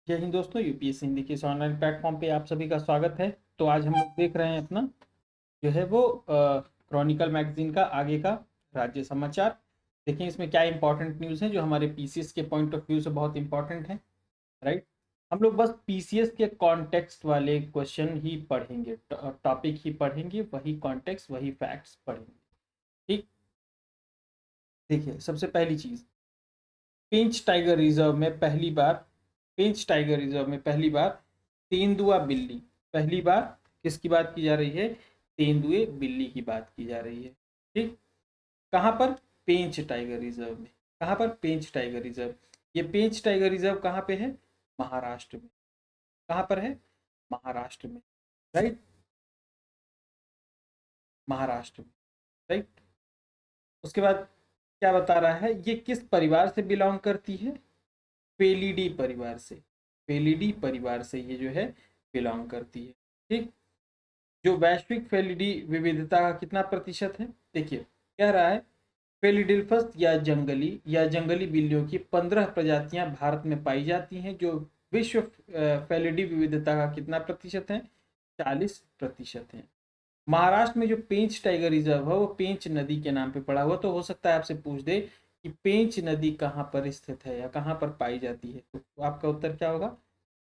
जय हिंद दोस्तों, यूपीएससी हिंदी के इस ऑनलाइन प्लेटफॉर्म पे आप सभी का स्वागत है। तो आज हम लोग देख रहे हैं अपना जो है वो क्रॉनिकल मैगजीन का आगे का राज्य समाचार। देखें इसमें क्या इंपॉर्टेंट न्यूज़ है जो हमारे पीसीएस के पॉइंट ऑफ व्यू से बहुत इंपॉर्टेंट है। राइट, हम लोग बस पीसीएस के कॉन्टेक्स्ट वाले क्वेश्चन ही पढ़ेंगे, टॉपिक ही पढ़ेंगे, वही कॉन्टेक्स्ट वही फैक्ट्स पढ़ेंगे। ठीक, देखिए सबसे पहली चीज़, पेंच टाइगर रिजर्व में पहली बार तेंदुआ बिल्ली, पहली बार किसकी बात की जा रही है? तेंदुए बिल्ली की बात की जा रही है। ठीक, कहाँ पर? पेंच टाइगर रिजर्व में। कहाँ पर? पेंच टाइगर रिजर्व। ये पेंच टाइगर रिजर्व कहाँ पे है? महाराष्ट्र में। कहाँ पर है? महाराष्ट्र में। राइट, महाराष्ट्र में। राइट, उसके बाद क्या बता रहा है? ये किस परिवार से बिलोंग करती है? पेलिडी परिवार से। पेलिडी परिवार से ये जो है बिलोंग करती है। ठीक, जो वैश्विक फेलिडी विविधता का कितना प्रतिशत है? देखिए कह रहा है फेलिडिल्फस या जंगली बिल्लियों की 15 प्रजातियां भारत में पाई जाती हैं, जो विश्व फेलिडी विविधता का कितना प्रतिशत है? 40% है। महाराष्ट्र में जो पेंच टाइगर रिजर्व है वो पेंच नदी के नाम पे पड़ा हुआ, तो हो सकता है आपसे पूछ दे कि पेंच नदी कहाँ पर स्थित है या कहाँ पर पाई जाती है, तो आपका उत्तर क्या होगा?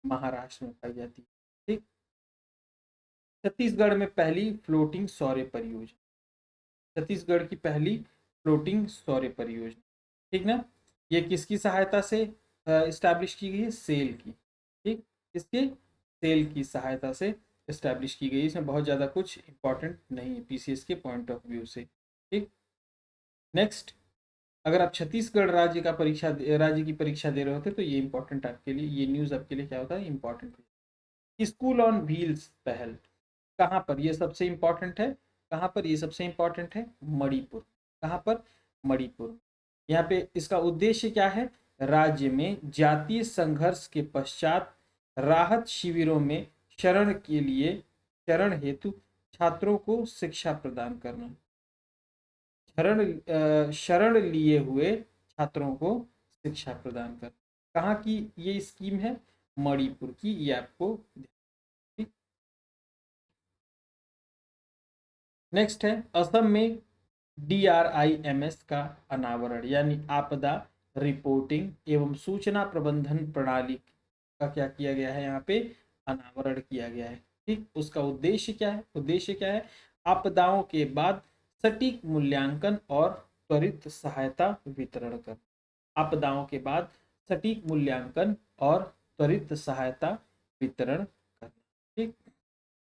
महाराष्ट्र में पाई जाती है। ठीक, छत्तीसगढ़ में पहली फ्लोटिंग सौर परियोजना, छत्तीसगढ़ की पहली फ्लोटिंग सौर परियोजना। ठीक ना, ये किसकी सहायता से इस्टेब्लिश की गई है? सेल की। ठीक, किसके? सेल की सहायता से इस्टेब्लिश की गई। इसमें बहुत ज़्यादा कुछ इंपॉर्टेंट नहीं है पीसीएस के पॉइंट ऑफ व्यू से। ठीक, नेक्स्ट, अगर आप छत्तीसगढ़ राज्य की परीक्षा दे रहे होते तो ये इंपॉर्टेंट आपके लिए, ये न्यूज़ आपके लिए क्या होता है? इंपॉर्टेंट। स्कूल ऑन व्हील्स पहल कहाँ पर? ये सबसे इंपॉर्टेंट है। कहाँ पर? ये सबसे इंपॉर्टेंट है मणिपुर। कहाँ पर? मणिपुर। यहाँ पे इसका उद्देश्य क्या है? राज्य में जातीय संघर्ष के पश्चात राहत शिविरों में शरण हेतु छात्रों को शिक्षा प्रदान करना। शरण लिए हुए छात्रों को शिक्षा प्रदान करना। कहाँ की ये स्कीम है? मणिपुर की, ये आपको। नेक्स्ट है असम में DRIMS का अनावरण, यानी आपदा रिपोर्टिंग एवं सूचना प्रबंधन प्रणाली का क्या किया गया है? यहाँ पे अनावरण किया गया है। ठीक, उसका उद्देश्य क्या है? उद्देश्य क्या है? आपदाओं के बाद सटीक मूल्यांकन और त्वरित सहायता वितरण कर। आपदाओं के बाद सटीक मूल्यांकन और त्वरित सहायता वितरण करना। ठीक,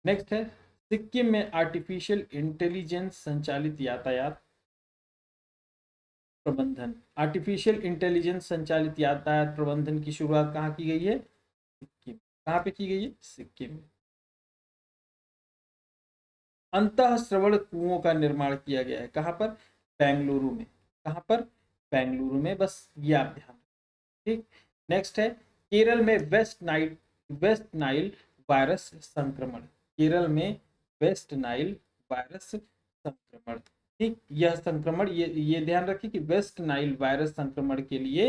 नेक्स्ट है सिक्किम में आर्टिफिशियल इंटेलिजेंस संचालित यातायात प्रबंधन। आर्टिफिशियल इंटेलिजेंस संचालित यातायात प्रबंधन की शुरुआत कहाँ की गई है? सिक्किम। कहाँ पे की गई है? सिक्किम में। अंतः श्रवण कुओं का निर्माण किया गया है। कहाँ पर? बेंगलुरु में। कहाँ पर? बेंगलुरु में। बस ये आप ध्यान। ठीक, नेक्स्ट है केरल में वेस्ट नाइल वायरस संक्रमण। केरल में वेस्ट नाइल वायरस संक्रमण। ठीक, यह संक्रमण, ये ध्यान रखिए कि वेस्ट नाइल वायरस संक्रमण के लिए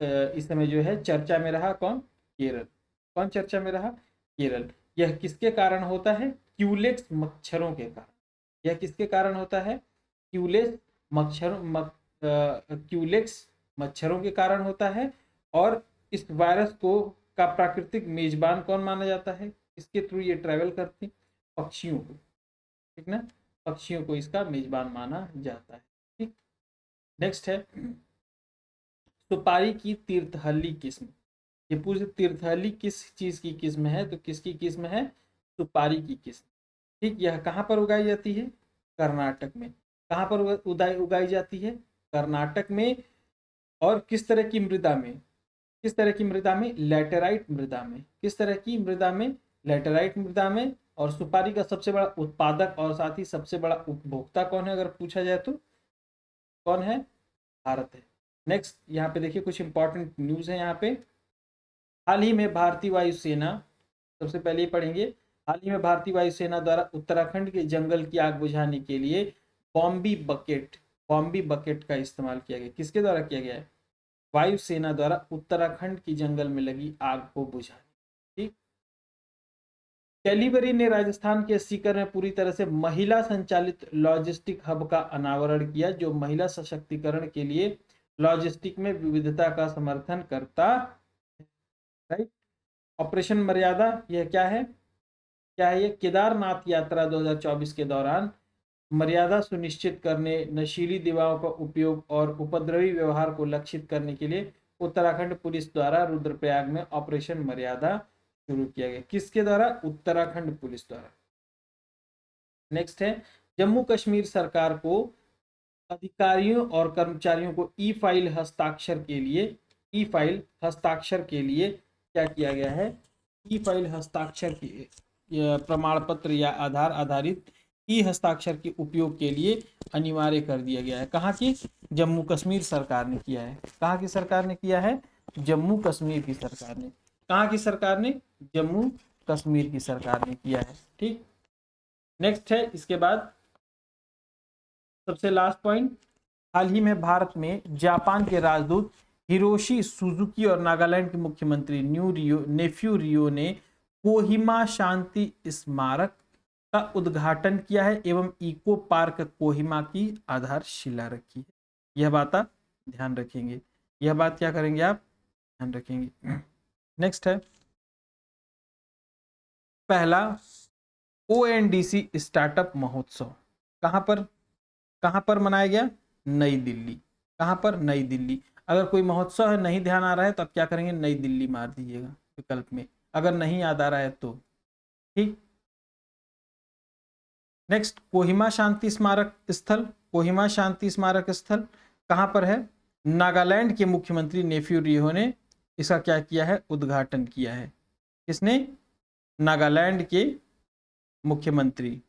इस समय जो है चर्चा में रहा कौन? केरल। कौन चर्चा में रहा? केरल। यह किसके कारण होता है? क्यूलेक्स मच्छरों के कारण। यह किसके कारण होता है? क्यूलेक्स मच्छरों के कारण होता है। और इस वायरस को का प्राकृतिक मेजबान कौन माना जाता है? इसके थ्रू ये ट्रेवल करती? पक्षियों को। ठीक ना, पक्षियों को इसका मेजबान माना जाता है। ठीक, नेक्स्ट है सुपारी की तीर्थहल्ली किस्म। ये पूरी तीर्थहल्ली किस चीज की किस्म है? तो किसकी किस्म है? सुपारी की किस्म। ठीक, यह कहाँ पर उगाई जाती है? कर्नाटक में। कहाँ पर उगाई जाती है? कर्नाटक में। और किस तरह की मृदा में? किस तरह की मृदा में? लैटेराइट मृदा में। किस तरह की मृदा में? लैटेराइट मृदा में। और सुपारी का सबसे बड़ा उत्पादक और साथ ही सबसे बड़ा उपभोक्ता कौन है अगर पूछा जाए तो? कौन है? भारत है। नेक्स्ट, यहाँ पे देखिए कुछ इंपॉर्टेंट न्यूज है यहाँ पे। हाल ही में भारतीय वायुसेना, सबसे पहले ही पढ़ेंगे, हाल ही में भारतीय वायुसेना द्वारा उत्तराखंड के जंगल की आग बुझाने के लिए बॉम्बी बकेट का इस्तेमाल किया गया। किसके द्वारा किया गया है? वायुसेना द्वारा उत्तराखंड की जंगल में लगी आग को बुझाने। ठीक। कैलीबरी ने राजस्थान के सीकर में पूरी तरह से महिला संचालित लॉजिस्टिक हब का अनावरण किया, जो महिला सशक्तिकरण के लिए लॉजिस्टिक में विविधता का समर्थन करता है। राइट। ऑपरेशन मर्यादा यह क्या है? क्या है ये? केदारनाथ यात्रा 2024 के दौरान मर्यादा सुनिश्चित करने, नशीली दवाओं का उपयोग और उपद्रवी व्यवहार को लक्षित करने के लिए उत्तराखंड पुलिस द्वारा रुद्रप्रयाग में ऑपरेशन मर्यादा शुरू किया गया। किसके द्वारा? उत्तराखंड पुलिस द्वारा। नेक्स्ट है, जम्मू कश्मीर सरकार को अधिकारियों और कर्मचारियों को ई फाइल हस्ताक्षर के लिए क्या किया गया है? ई फाइल हस्ताक्षर की प्रमाण पत्र या आधार आधारित ई हस्ताक्षर के उपयोग के लिए अनिवार्य कर दिया गया है। कहाँ की? जम्मू कश्मीर सरकार ने किया है। कहाँ की सरकार ने किया है? जम्मू कश्मीर की सरकार ने। कहाँ की सरकार ने? जम्मू कश्मीर की सरकार ने किया है। ठीक। नेक्स्ट है, इसके बाद सबसे लास्ट पॉइंट, हाल ही में भारत में जापान के राजदूत हिरोशी सुजुकी और नागालैंड के मुख्यमंत्री नेफ्यू रियो ने कोहिमा शांति स्मारक का उद्घाटन किया है एवं इको पार्क कोहिमा की आधारशिला रखी है। यह बात आप ध्यान रखेंगे। यह बात क्या करेंगे आप? ध्यान रखेंगे। नेक्स्ट है, पहला ONDC स्टार्टअप महोत्सव कहां पर मनाया गया? नई दिल्ली। कहां पर? नई दिल्ली। अगर कोई महोत्सव है नहीं ध्यान आ रहा है तो आप क्या करेंगे? नई दिल्ली मार दीजिएगा विकल्प में, अगर नहीं याद आ रहा है तो। ठीक। नेक्स्ट, कोहिमा शांति स्मारक स्थल कहां पर है? नागालैंड के मुख्यमंत्री नेफ्यू रियो ने इसका क्या किया है? उद्घाटन किया है। किसने? नागालैंड के मुख्यमंत्री।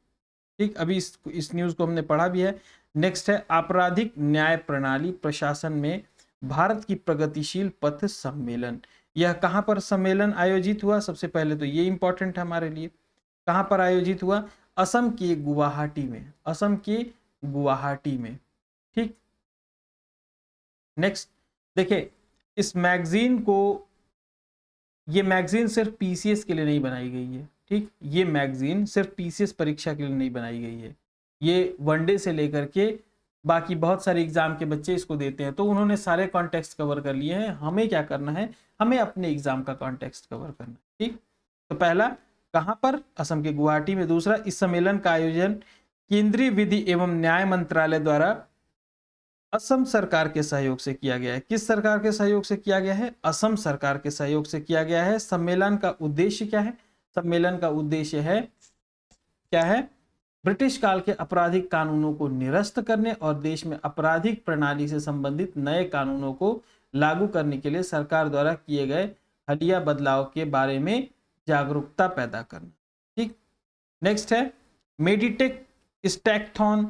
ठीक। अभी इस न्यूज को हमने पढ़ा भी है। नेक्स्ट है, आपराधिक न्याय प्रणाली प्रशासन में भारत की प्रगतिशील पथ सम्मेलन। यह कहां पर सम्मेलन आयोजित हुआ? सबसे पहले तो ये इंपॉर्टेंट है हमारे लिए। कहां पर आयोजित हुआ? असम के गुवाहाटी में। ठीक। नेक्स्ट देखिए, ये मैगजीन सिर्फ PCS के लिए नहीं बनाई गई है। ठीक। ये मैगजीन सिर्फ PCS परीक्षा के लिए नहीं बनाई गई है। ये वनडे से लेकर के बाकी बहुत सारे एग्जाम के बच्चे इसको देते हैं, तो उन्होंने सारे कॉन्टेक्स्ट कवर कर लिए हैं। हमें क्या करना है? हमें अपने एग्जाम का कॉन्टेक्स्ट कवर करना है। ठीक। तो पहला कहां पर? असम के गुवाहाटी में। दूसरा, इस सम्मेलन का आयोजन केंद्रीय विधि एवं न्याय मंत्रालय द्वारा असम सरकार के सहयोग से किया गया है। किस सरकार के सहयोग से किया गया है? असम सरकार के सहयोग से किया गया है। सम्मेलन का उद्देश्य क्या है? सम्मेलन का उद्देश्य है क्या है? ब्रिटिश काल के आपराधिक कानूनों को निरस्त करने और देश में आपराधिक प्रणाली से संबंधित नए कानूनों को लागू करने के लिए सरकार द्वारा किए गए हालिया बदलाव के बारे में जागरूकता पैदा करना। ठीक। नेक्स्ट है, मेडिटेक स्टैकथॉन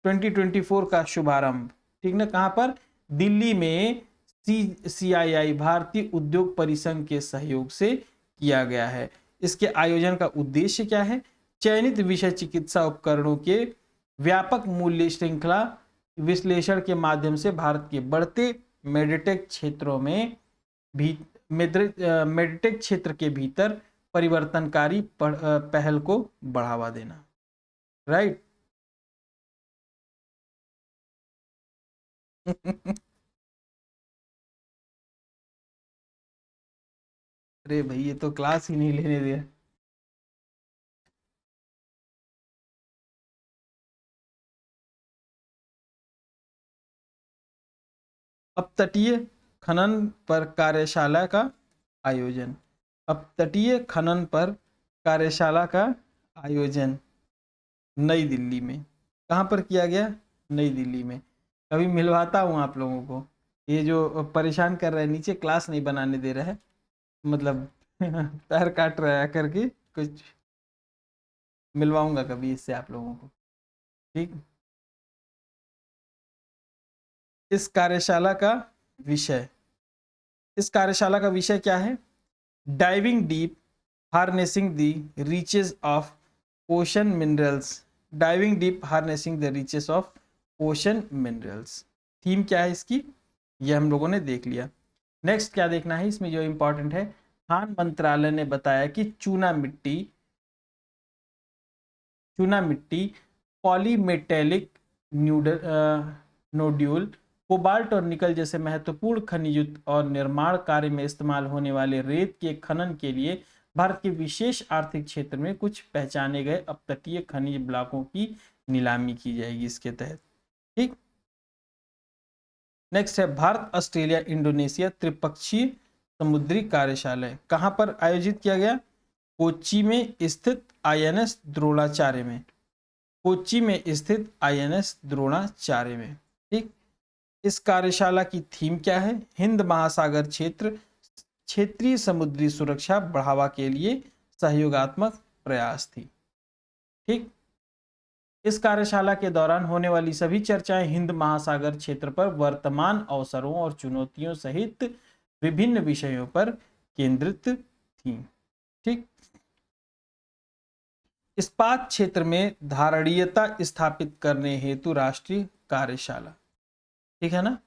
2024 का शुभारंभ। ठीक ना? कहां पर? दिल्ली में CII भारतीय उद्योग परिसंघ के सहयोग से किया गया है। इसके आयोजन का उद्देश्य क्या है? चयनित विषय चिकित्सा उपकरणों के व्यापक मूल्य श्रृंखला विश्लेषण के माध्यम से भारत के बढ़ते मेडिटेक क्षेत्र के भीतर परिवर्तनकारी पहल को बढ़ावा देना। राइट। अरे भाई, ये तो क्लास ही नहीं लेने दिया। अपतटीय खनन पर कार्यशाला का आयोजन। अपतटीय खनन पर कार्यशाला का आयोजन नई दिल्ली में। कहां पर किया गया? नई दिल्ली में। कभी मिलवाता हूं आप लोगों को। ये जो परेशान कर रहा है नीचे, क्लास नहीं बनाने दे रहा है, मतलब पैर काट रहा है करके, कुछ मिलवाऊंगा कभी इससे आप लोगों को। ठीक। इस कार्यशाला का विषय क्या है? Diving deep, harnessing the reaches of ocean minerals. Diving deep, harnessing the reaches of ocean minerals. Theme क्या है इसकी? यह हम लोगों ने देख लिया। नेक्स्ट क्या देखना है इसमें जो इंपॉर्टेंट है, खान मंत्रालय ने बताया कि चूना मिट्टी पॉलीमेटेलिक नोड्यूल, कोबाल्ट और निकल जैसे महत्वपूर्ण खनिज और निर्माण कार्य में इस्तेमाल होने वाले रेत के खनन के लिए भारत के विशेष आर्थिक क्षेत्र में कुछ पहचाने गए अपतटीय खनिज ब्लॉकों की नीलामी की जाएगी इसके तहत। ठीक। नेक्स्ट है भारत ऑस्ट्रेलिया इंडोनेशिया त्रिपक्षीय समुद्री कार्यशाला कहां पर आयोजित किया गया? कोच्चि में स्थित INS द्रोणाचार्य में, कोच्चि में स्थित INS द्रोणाचार्य में। ठीक। इस कार्यशाला की थीम क्या है? हिंद महासागर क्षेत्रीय समुद्री सुरक्षा बढ़ावा के लिए सहयोगात्मक प्रयास थी। ठीक। इस कार्यशाला के दौरान होने वाली सभी चर्चाएं हिंद महासागर क्षेत्र पर वर्तमान अवसरों और चुनौतियों सहित विभिन्न विषयों पर केंद्रित थीं। ठीक। इस्पात क्षेत्र में धारणीयता स्थापित करने हेतु राष्ट्रीय कार्यशाला, ठीक है ना,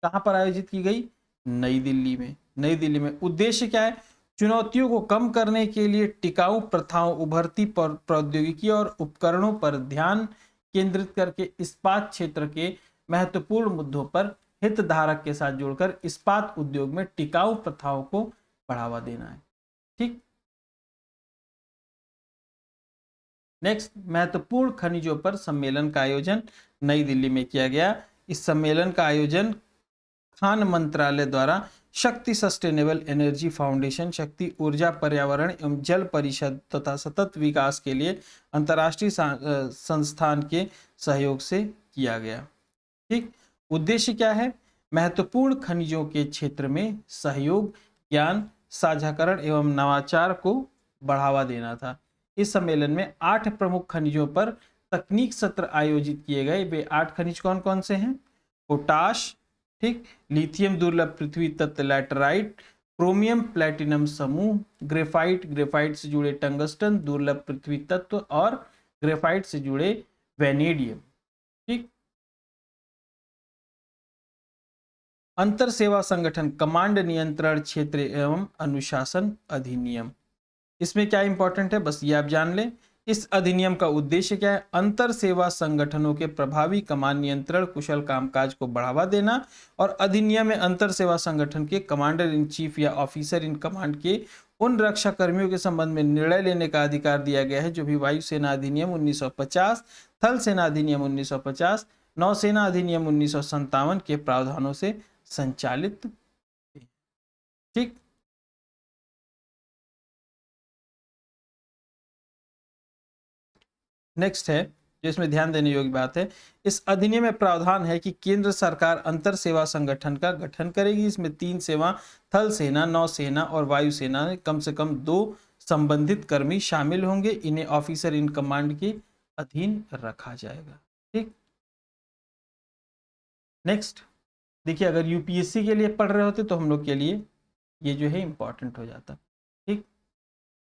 कहां पर आयोजित की गई? नई दिल्ली में। नई दिल्ली में उद्देश्य क्या है? चुनौतियों को कम करने के लिए टिकाऊ प्रथाओं, उभरती प्रौद्योगिकी और उपकरणों पर ध्यान केंद्रित करके इस्पात क्षेत्र के महत्वपूर्ण मुद्दों पर हितधारक के साथ जुड़कर इस्पात उद्योग में टिकाऊ प्रथाओं को बढ़ावा देना है। ठीक। नेक्स्ट, महत्वपूर्ण खनिजों पर सम्मेलन का आयोजन नई दिल्ली में किया गया। इस सम्मेलन का आयोजन खान मंत्रालय द्वारा शक्ति सस्टेनेबल एनर्जी फाउंडेशन, शक्ति ऊर्जा पर्यावरण एवं जल परिषद तथा सतत विकास के लिए अंतर्राष्ट्रीय संस्थान के सहयोग से किया गया। ठीक। उद्देश्य क्या है? महत्वपूर्ण खनिजों के क्षेत्र में सहयोग, ज्ञान साझाकरण एवं नवाचार को बढ़ावा देना था। इस सम्मेलन में 8 प्रमुख खनिजों पर तकनीक सत्र आयोजित किए गए। वे 8 खनिज कौन कौन से हैं? पोटाश, ठीक, लिथियम दुर्लभ पृथ्वी तत्व लैटेराइट, क्रोमियम प्लैटिनम समूह, ग्रेफाइट से जुड़े टंगस्टन दुर्लभ पृथ्वी तत्व और ग्रेफाइट से जुड़े वेनेडियम। ठीक। अंतर सेवा संगठन कमांड नियंत्रण क्षेत्र एवं अनुशासन अधिनियम, इसमें क्या इंपॉर्टेंट है बस ये आप जान लें। इस अधिनियम का उद्देश्य क्या है? अंतर सेवा संगठनों के प्रभावी कमान नियंत्रण, कुशल कामकाज को बढ़ावा देना। और अधिनियम में अंतर सेवा संगठन के कमांडर इन चीफ या ऑफिसर इन कमांड के उन रक्षा कर्मियों के संबंध में निर्णय लेने का अधिकार दिया गया है जो भी वायुसेना अधिनियम 1950, थल सेना अधिनियम 1950, नौसेना अधिनियम 1957 के प्रावधानों से संचालित। ठीक। नेक्स्ट है जो इसमें ध्यान देने योग्य बात है, इस अधिनियम में प्रावधान है कि केंद्र सरकार अंतर सेवा संगठन का गठन करेगी। इसमें 3 सेवा, थल सेना, नौसेना और वायुसेना में कम से कम 2 संबंधित कर्मी शामिल होंगे। इन्हें ऑफिसर इन कमांड के अधीन रखा जाएगा। ठीक। नेक्स्ट देखिए, अगर यूपीएससी के लिए पढ़ रहे होते तो हम लोग के लिए ये जो है इंपॉर्टेंट हो जाता। ठीक।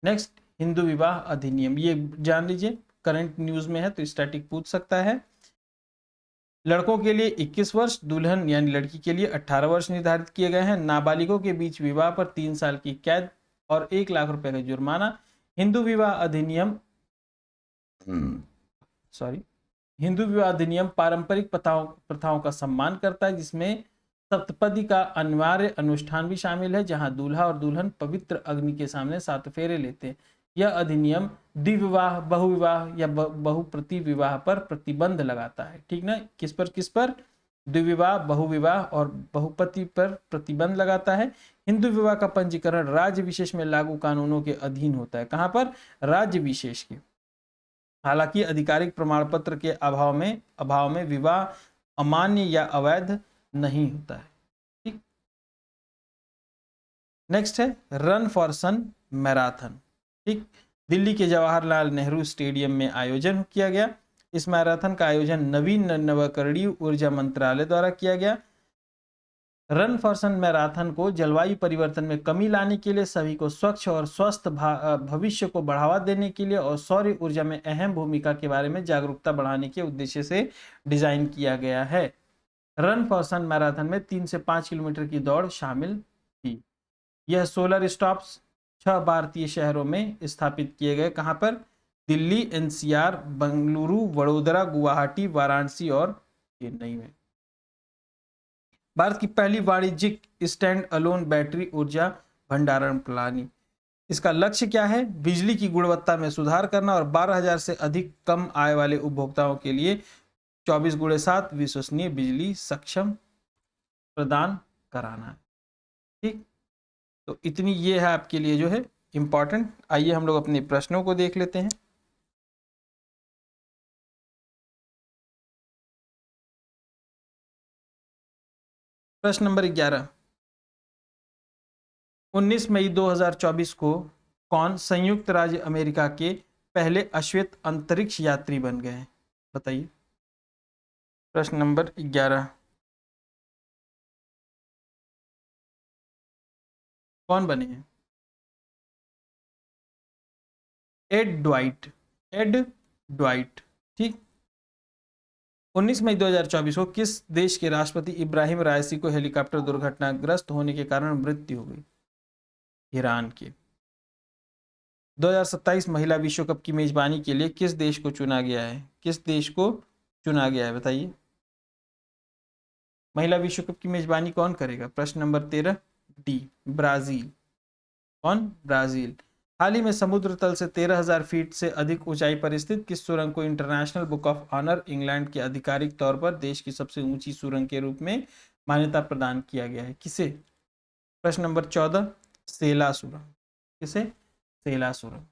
नेक्स्ट, हिंदू विवाह अधिनियम, ये जान लीजिए, करंट न्यूज में है तो स्टैटिक पूछ सकता है। लड़कों के लिए 21 वर्ष, दुल्हन यानी लड़की के लिए 18 वर्ष निर्धारित किए गए हैं। नाबालिगों के बीच विवाह पर 3 साल की कैद और 1 लाख रुपए का जुर्माना। हिंदू विवाह अधिनियम पारंपरिक प्रथाओं का सम्मान करता है, जिसमें सप्तपदी का अनिवार्य अनुष्ठान भी शामिल है, जहां दूल्हा और दुल्हन पवित्र अग्नि के सामने 7 फेरे लेते हैं। यह अधिनियम द्विविवाह, बहुविवाह या बहुप्रति विवाह पर प्रतिबंध लगाता है। ठीक ना, किस पर? द्विविवाह, बहुविवाह और बहुपति पर प्रतिबंध लगाता है। हिंदू विवाह का पंजीकरण राज्य विशेष में लागू कानूनों के अधीन होता है। कहां पर? राज्य विशेष के। हालांकि आधिकारिक प्रमाण पत्र के अभाव में विवाह अमान्य या अवैध नहीं होता है। ठीक। नेक्स्ट है रन फॉर सन मैराथन। ठीक। दिल्ली के जवाहरलाल नेहरू स्टेडियम में आयोजन किया गया। इस मैराथन का आयोजन नवीन नवकरणीय ऊर्जा मंत्रालय द्वारा किया गया। रन फॉर सन मैराथन को जलवायु परिवर्तन में कमी लाने के लिए, सभी को स्वच्छ और स्वस्थ भविष्य को बढ़ावा देने के लिए और सौर ऊर्जा में अहम भूमिका के बारे में जागरूकता बढ़ाने के उद्देश्य से डिजाइन किया गया है। रन फॉर सन मैराथन में 3 से 5 किलोमीटर की दौड़ शामिल थी। यह सोलर स्टॉप्स 6 भारतीय शहरों में स्थापित किए गए। कहां पर? दिल्ली, एनसीआर, बेंगलुरु, वडोदरा, गुवाहाटी, वाराणसी और चेन्नई में। भारत की पहली वाणिज्यिक स्टैंड अलोन बैटरी ऊर्जा भंडारण प्रणाली, इसका लक्ष्य क्या है? बिजली की गुणवत्ता में सुधार करना और 12,000 से अधिक कम आय वाले उपभोक्ताओं के लिए 24/7 विश्वसनीय बिजली सक्षम प्रदान कराना है। ठीक, तो इतनी ये है आपके लिए जो है इंपॉर्टेंट। आइए हम लोग अपने प्रश्नों को देख लेते हैं। प्रश्न नंबर 11, 19 मई 2024 को कौन संयुक्त राज्य अमेरिका के पहले अश्वेत अंतरिक्ष यात्री बन गए? बताइए। प्रश्न नंबर 11, कौन बने हैं? Add Dwight, add Dwight. ठीक, 19 मई 2024 को किस देश के राष्ट्रपति इब्राहिम राइसी को हेलीकॉप्टर दुर्घटनाग्रस्त होने के कारण मृत्यु हो गई? ईरान के। 2027 महिला विश्व कप की मेजबानी के लिए किस देश को चुना गया है? किस देश को चुना गया है बताइए। महिला विश्व कप की मेजबानी कौन करेगा? प्रश्न नंबर 13, डी, ब्राजील। कौन? ब्राजील। हाल ही में समुद्र तल से 13,000 फीट से अधिक ऊंचाई पर स्थित किस सुरंग को international book of honour England के आधिकारिक तौर पर देश की सबसे ऊंची सुरंग के रूप में मान्यता प्रदान किया गया है? किसे? प्रश्न नंबर 14, सेला सुरंग। किसे? सेला सुरंग।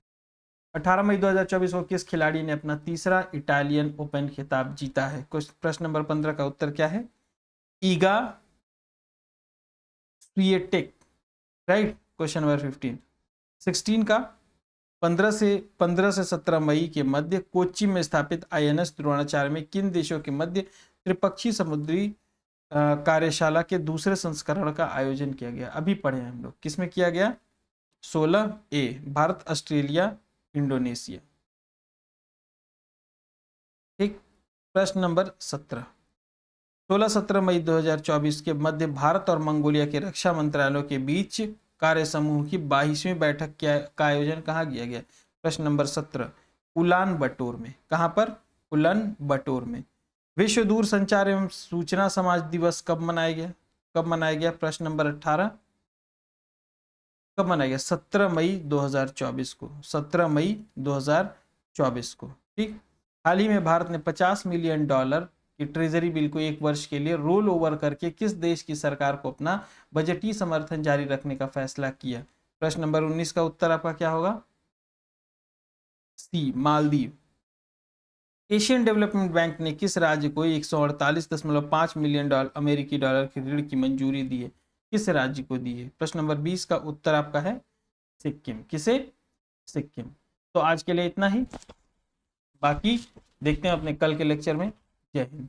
18 मई 2024 को किस खिलाड़ी ने अपना तीसरा इटालियन ओपन खिताब जीता है? प्रश्न नंबर 15 का उत्तर क्या है? ईगा स्विएटेक। Right, question number 15। 16 का 15 से 17 मई के मध्य कोच्चि में स्थापित आईएनएस द्रोणाचार्य में किन देशों के मध्य त्रिपक्षीय समुद्री कार्यशाला के दूसरे संस्करण का आयोजन किया गया? अभी पढ़े हम लोग, किसमें किया गया? 16 ए, भारत, ऑस्ट्रेलिया, इंडोनेशिया। ठीक, प्रश्न नंबर 17, 16-17 मई 2024 के मध्य भारत और मंगोलिया के रक्षा मंत्रालयों के बीच कार्य समूह की 22वीं बैठक का आयोजन कहाँ किया गया? प्रश्न नंबर 17, उलान बटोर में। कहां पर? उलान बटोर में। विश्व दूरसंचार एवं सूचना समाज दिवस कब मनाया गया? कब मनाया गया? प्रश्न नंबर 18, कब मनाया गया? 17 मई 2024 को। 17 मई 2024 को। ठीक, हाल ही में भारत ने $50 मिलियन की ट्रेजरी बिल को 1 वर्ष के लिए रोल ओवर करके किस देश की सरकार को अपना बजटीय समर्थन जारी रखने का फैसला किया? प्रश्न नंबर 19 का उत्तर आपका क्या होगा? सी, मालदीव। एशियन डेवलपमेंट बैंक ने किस राज्य को 148.5 मिलियन अमेरिकी डॉलर की ऋण की मंजूरी दी है? किस राज्य को दी है? प्रश्न नंबर 20 का उत्तर आपका है सिक्किम। किसे? सिक्किम। तो आज के लिए इतना ही, बाकी देखते हैं अपने कल के लेक्चर में। जय हिंद।